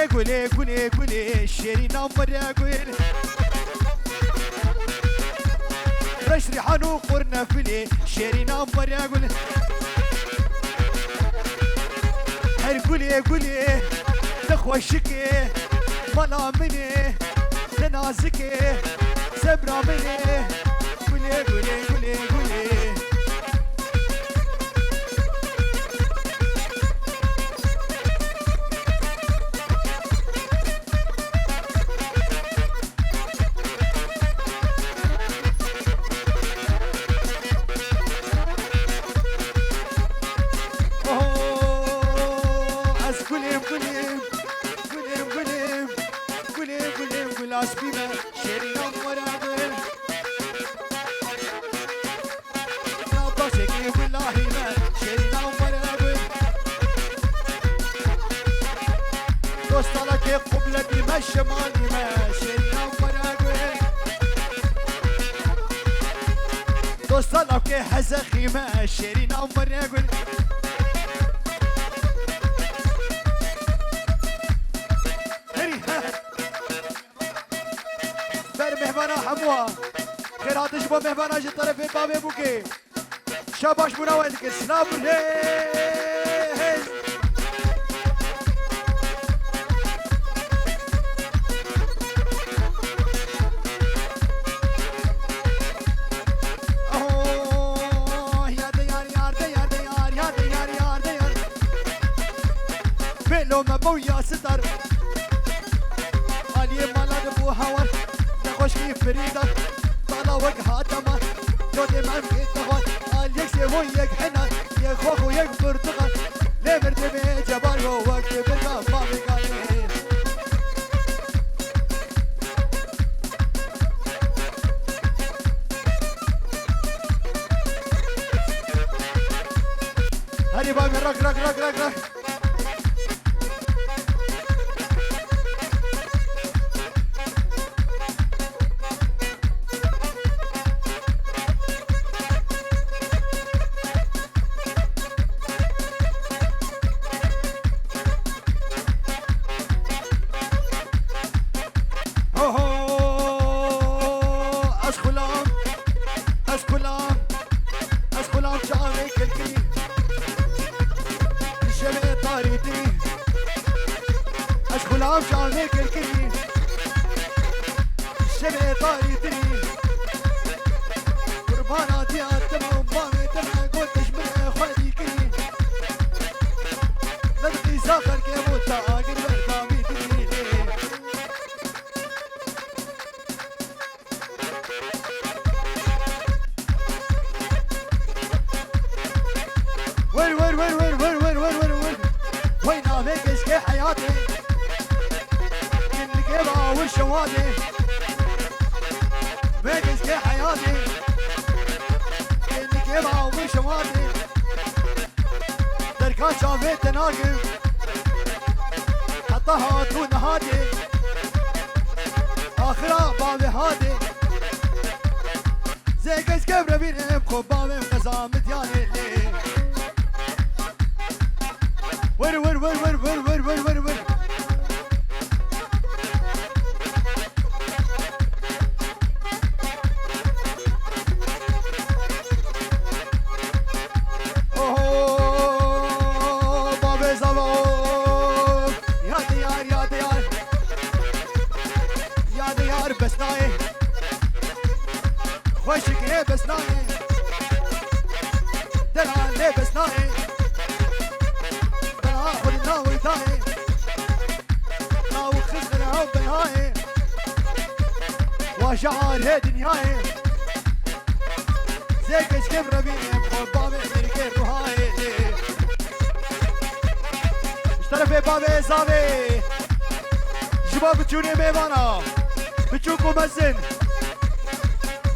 قولي قولي قولي شيري نمبر يا قول رش ريحان وقرنا فيلي شيري نمبر يا قول هر قولي قولي تخوشكي ملا مني تنازكي سبرا مني قولي قولي قولي قولي Aspime, şeri namara gül Nabda çeki billahi ben şeri namara gül Dostala ki kubleti meşşemani me şeri namara gül Dostala ki hezekhi me şeri namara gül مهمانا حموها خير هاتش با مهمانا جي طرف بابي بوكي شاباش مناوين كي سنابر هيز اوه يا ديار يا ديار ديار يا ديار يا ديار فيلو مبو يا ستر علي مالاد بو هوار خوشی فریدا بالا وجه تمام جودي من بيتهوت قال يكسي هو يك حنا يا خوخ ويك برتقال لمرت بي جبال هو وقت بقى ما بقال هاني بابي رك رك رك رك رك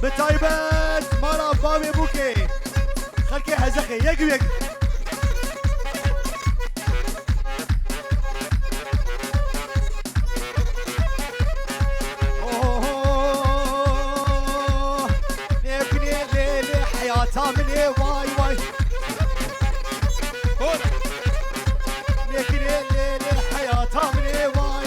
بتايبت مالا بابي بوكي خلكي حزقي يقويق تعملي واي واي لكن الليل الحياة تعملي واي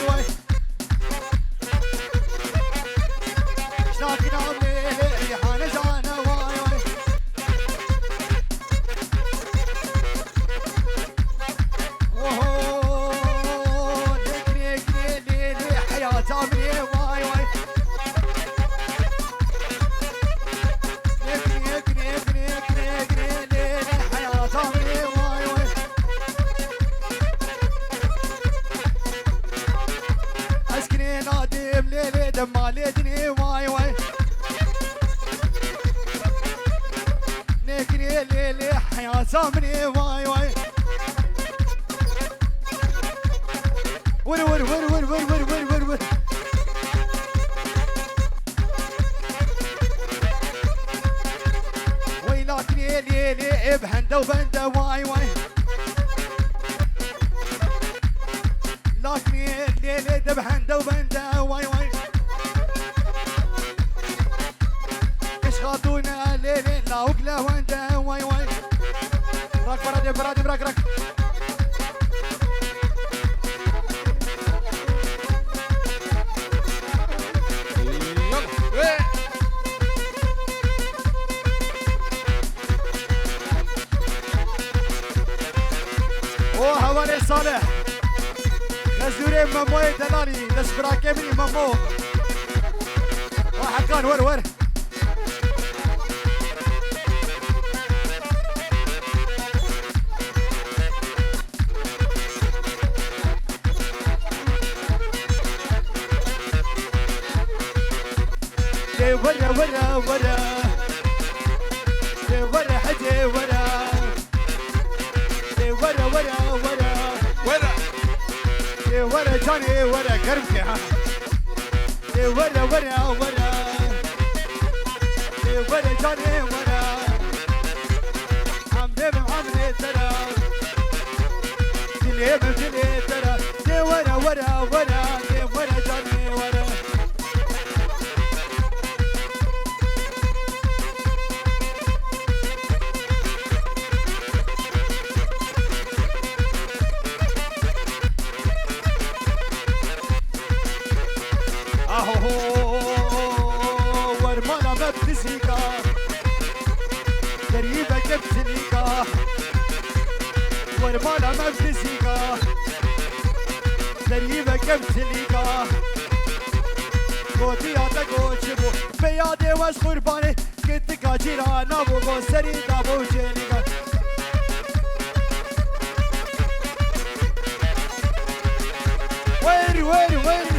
سامني واي واي ور ور ور ور ور ور ور ور ور ويلات ليلي لي بهنده وبنده واي واي لكن ليلي بهنده وبنده واي واي اشخاطونا ليلي لا وكلا وانده واي واي راك برادي برادي براك راك هوالي صالح غزوري مموي دلالي دشبرا كبري ممو واحد كان ور ور ورا ورا ورا ورا حجي ورا ورا ورا ورا ورا ورا جاني ورا كرمتي ها ورا ورا ورا ورا جاني ورا عم بيب عمري ترى تليب تلي ترى ورا ورا ورا ورا جاني ورا ورمانا مبتزيكا قريبة كبتليكا ورمانا مبتزيكا قريبة كبتليكا قوتي عطا قوتشبو بيادي واش قرباني كتكا جيرانا بوغو سريدا بوجينيكا ويري ويري ويري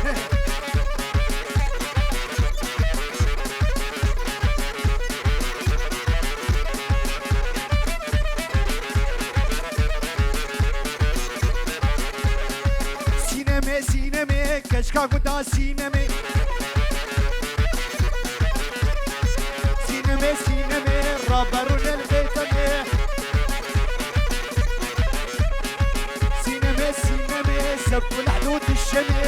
سینمی کشکا گودا سینمی سینمی رابرون البیتمی سینمی سب الحدود الشمی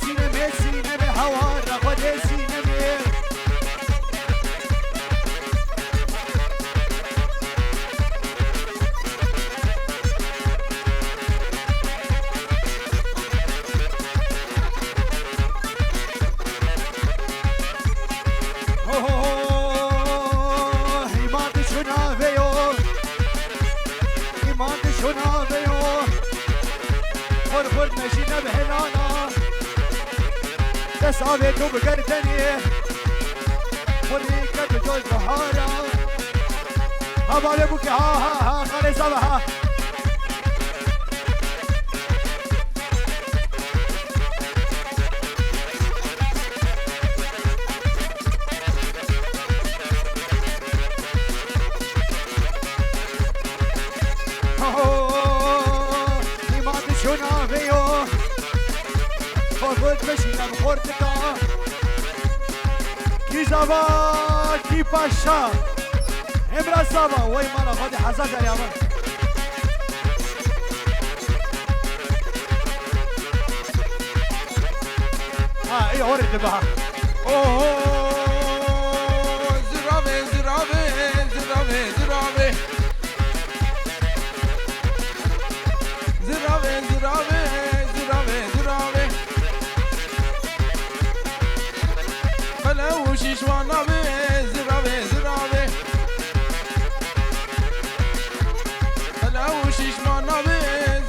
سینمی هوا رغد سینمی ماشينا بهلانا تسعبت وبقرتني وريك بجوز بحارة هبا لبوك ها خالي صباحا مشينا بخورتكا كي زابا كي باشا امرا زابا وي مالا خدي حزاز يا مان اي اورد بها زرابي زرابي زرابي زرابي زرابي زرابي زرابي زرابي فلو شيشوانا بي زرابي زرابي فلو شيشوانا بي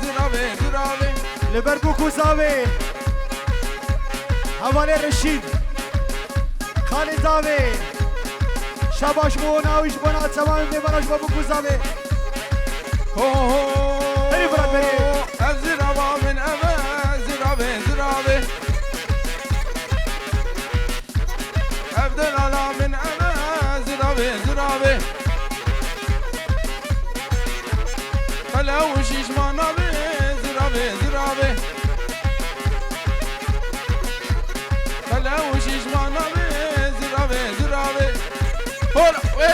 زرابي زرابي لبربوكو زاوي حوالي رشيد خالد زاوي شباش بونا ويش بونا تسوان ببراش بابوكو زاوي هري براد بري الزرابة من أما زرابي زرابي أبدل على من أما زرابي زرابي بلا وشيش ما نبي زرابي زرابي بلا وشيش ما نبي زرابي زرابي هولا وي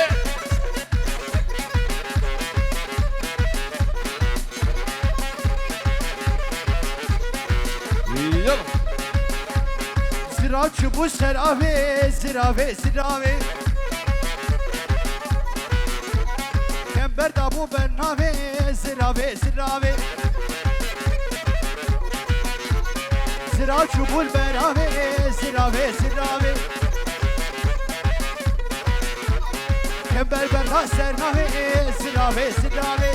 يلا زراب çubuğu zirabe zirabe zirabe Kember da bu bernabe zirabe zirabe Zirab çubuğu berabe zirabe zirabe Kember berna sernabe zirabe zirabe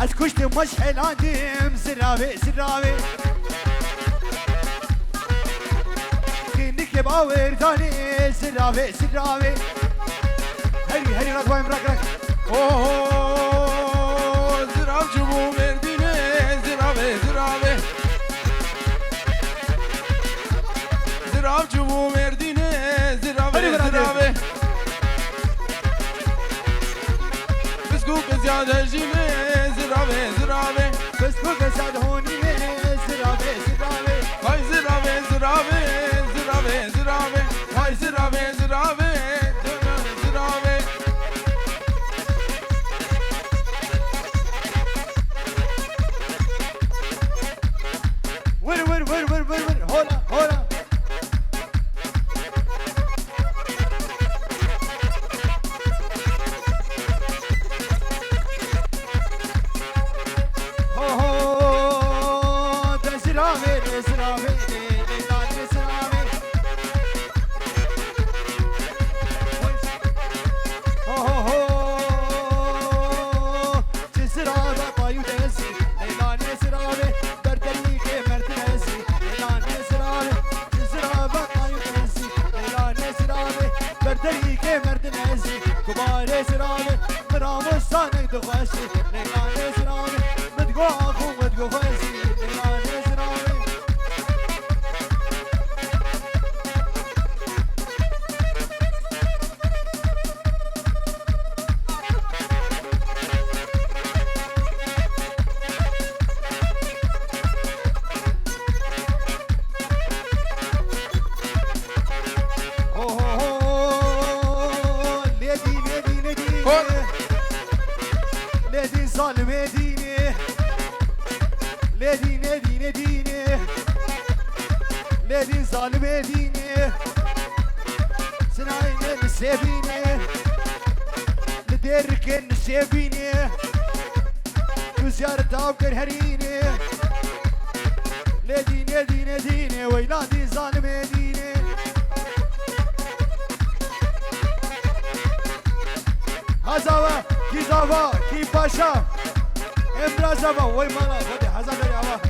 Az kuştum maşhelandim zirabe zirabe Kindik baverdani zirabe zirabe Heri heri rak bayım rak rak Oh zirab çubuğu verdiğine zirabe zirabe Zirab çubuğu verdiğine zirabe zirabe Biskuk ziyade jine zirabe zirabe Biskuk ziyade honine zirabe zirabe Vay zirabe zirabe zirabe zirabe Vay zirabe zirabe zirabe Vır vır vır vır vır vır hola hola Ho ho da zirabe zirabe lale zirabe Ho ho ho zirabe bayu desi lale zirabe berdeli ke mertesi lale zirabe zirabe bayu desi lale zirabe berdeli ke mertesi kubare zirabe bravo sanek de khasi lale zirabe بدقو اخو بدقو فاسي لله زراوي ليدي ليدي ليدي ليدي ظالم يديني لديني ديني ديني لدي ظالم ديني سناين نسيبيني لديرك نسيبيني وزيارة تاوكر هريني لديني ديني ديني ويلادي ظالم ديني هزاوة كي زاوة كي باشا امرازاوة وي مالا ودي حزاوة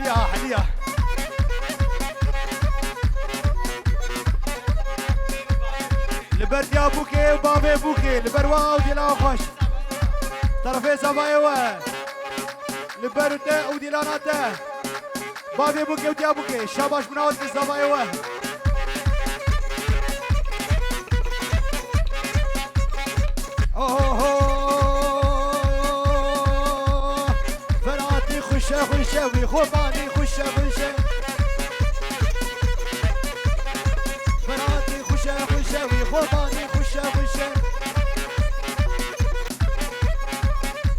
يا حليا لبر يا بوكي وبابي بوكي لبر واو ديلا خوش طرفي زبايوه لبر ده وديلانا ده بابي بوكي وديا بوكي شاباش مناوز زبايوه فراتي خشه خشه وخوباني خشه خشه فراتي خشه خشه وخوباني خشه خشه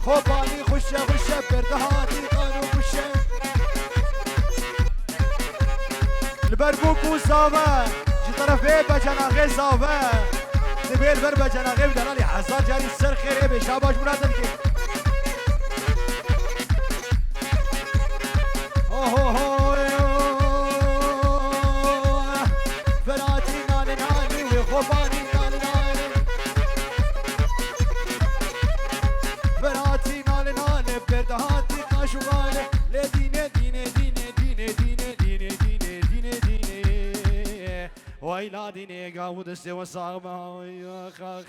خوباني خشه خشه بردهاتي قانو خشه البربوك وزاوه جي طرفي بجناغي زاوه دبير بر بجناغي بدلالي حزار جاري السر خيري بشاباش مرادن كي فراتي نالي نالي وخوباني نالي نالي فراتي نالي نالي بردهاتي قاشو غالي لديني ديني ديني ديني ديني ديني ديني ديني ديني ويلا ديني قاود استوى صعبة يا خاخ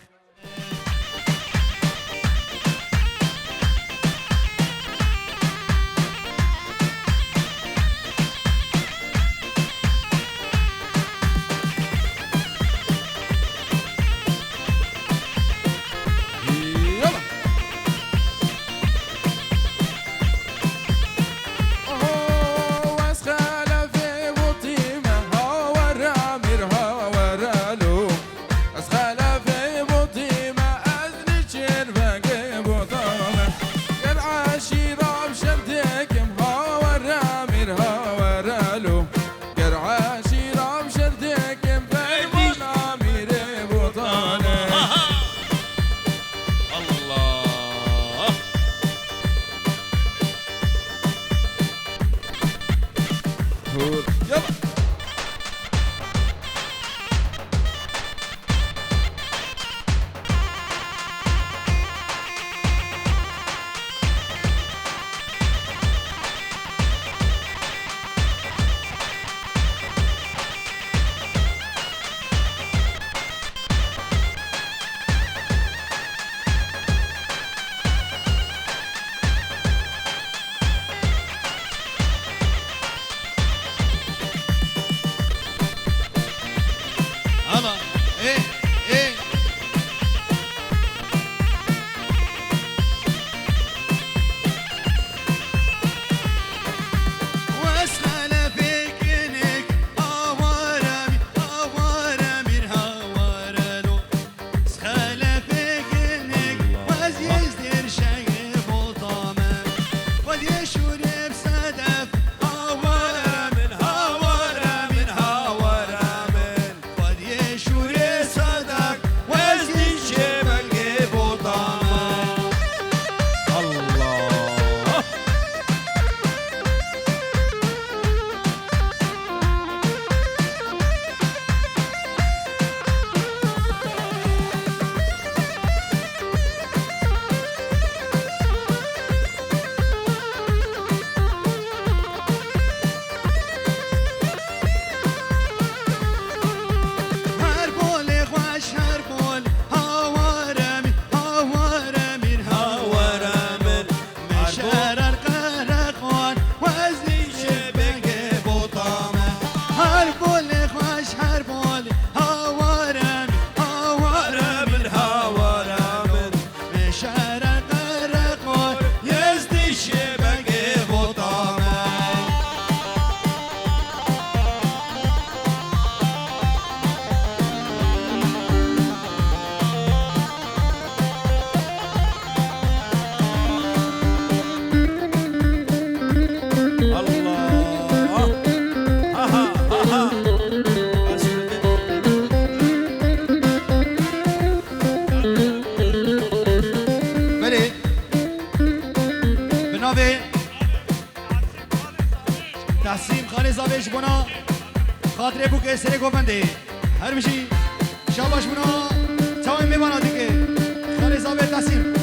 جناب تحسیم خالي زاويش بنا خاطر بو که سری گفنده هر میشی شاباش بنا چاوی میبانا دیگه خالي زاويش تحسیم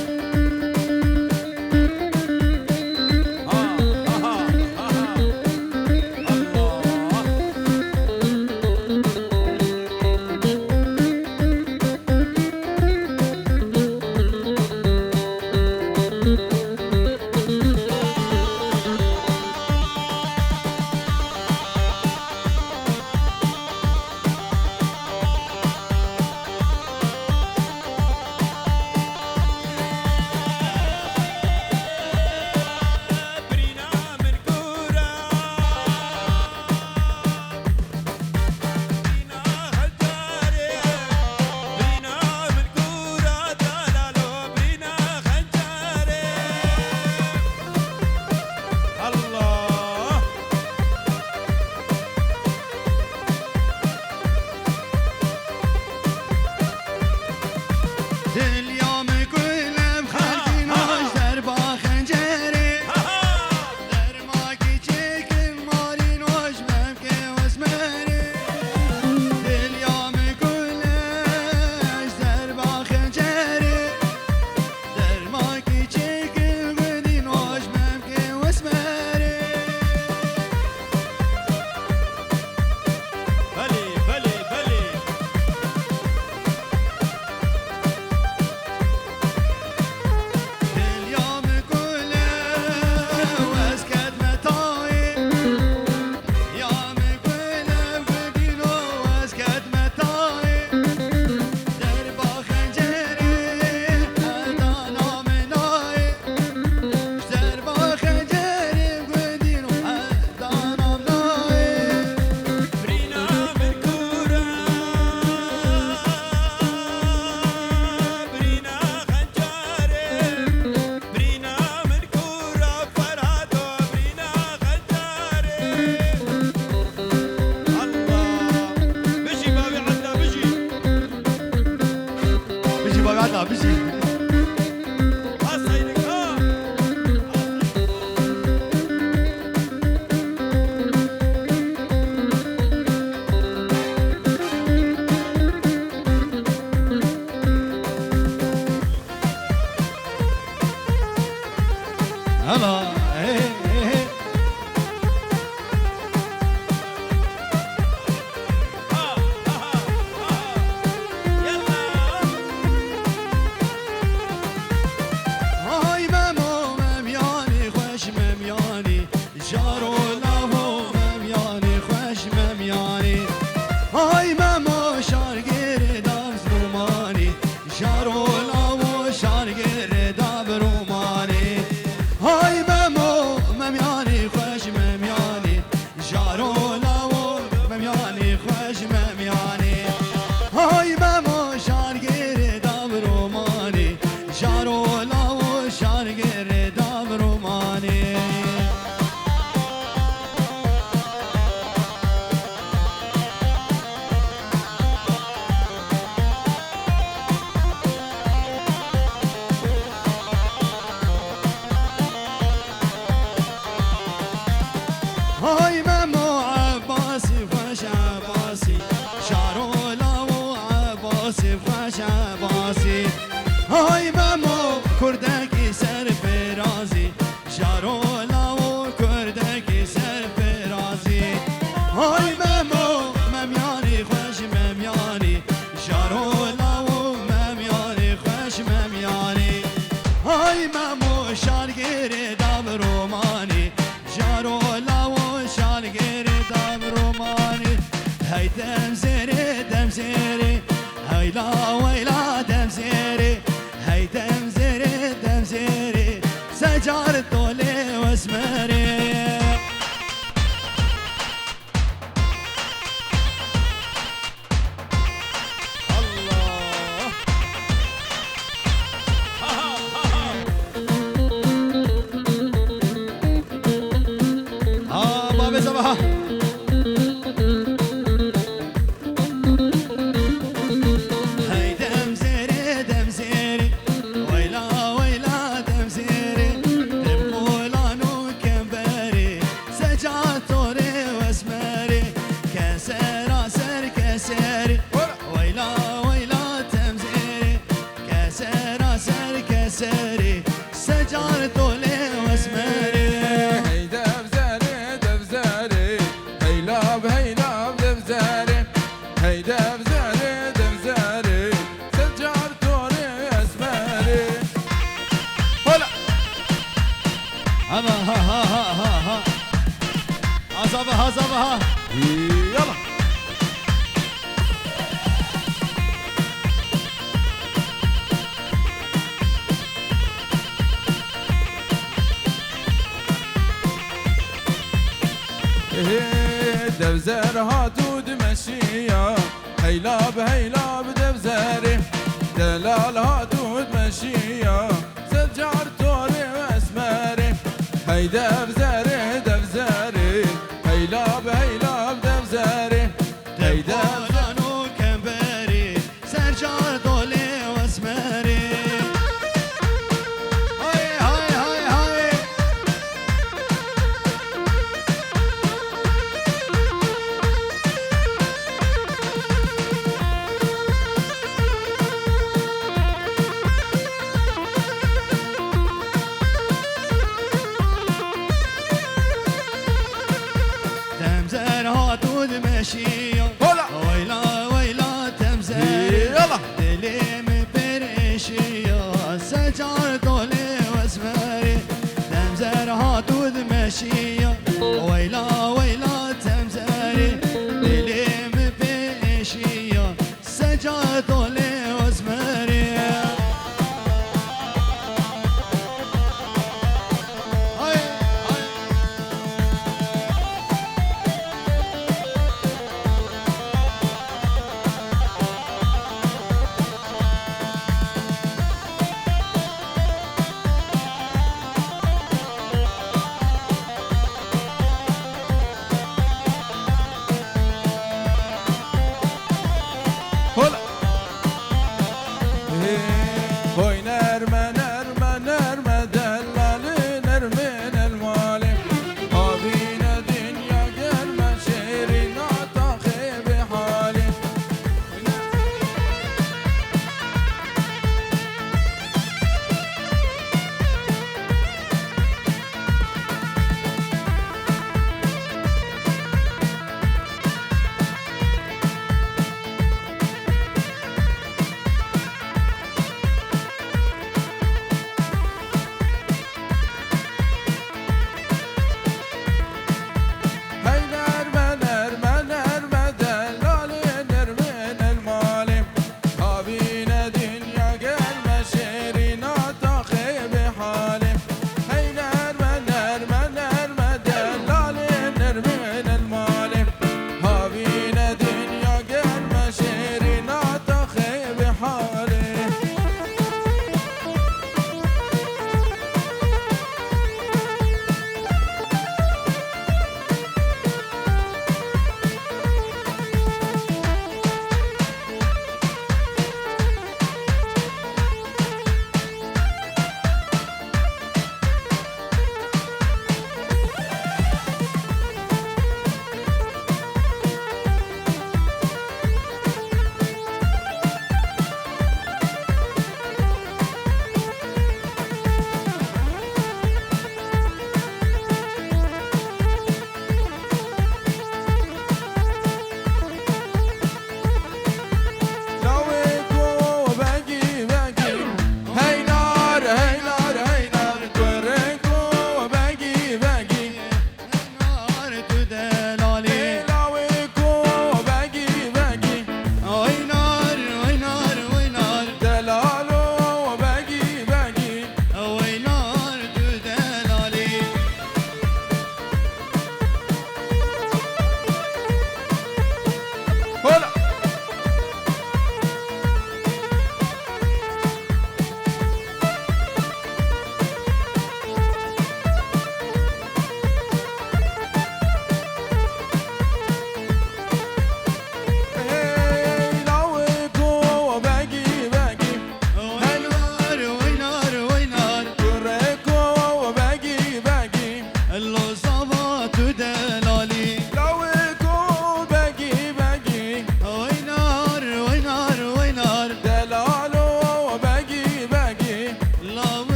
ويلا ويلا دمزيري تبقوا هما ها ها ها ها ها عصبها عصبها يلا دبزر هاتو دمشيا هيلاب هيلاب دبزري دلال هاتو دمشيا سجار توري واسمري هي دبزر